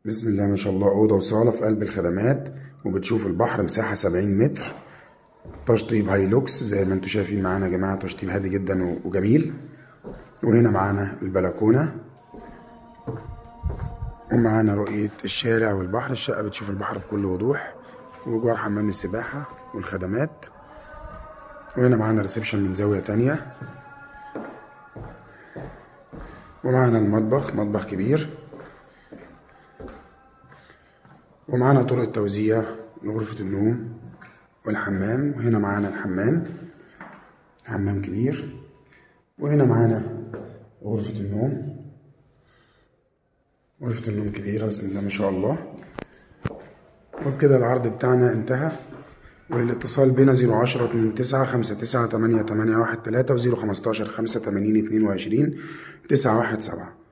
بسم الله ما شاء الله. أوضة وصالة في قلب الخدمات وبتشوف البحر، مساحة 70 متر، تشطيب هايلوكس زي ما انتوا شايفين معانا يا جماعة. تشطيب هادي جدا وجميل. وهنا معانا البلكونة ومعانا رؤية الشارع والبحر. الشقة بتشوف البحر بكل وضوح، وجوار حمام السباحة والخدمات. وهنا معانا ريسبشن من زاوية تانية، ومعانا المطبخ، مطبخ كبير، ومعانا طرق توزيع لغرفة النوم والحمام. وهنا معانا الحمام، حمام كبير. وهنا معانا غرفة النوم، غرفة النوم كبيرة بسم الله ما شاء الله. وبكده العرض بتاعنا انتهى. وللاتصال بنا 010 29 59 88 13 و015 85 22 917.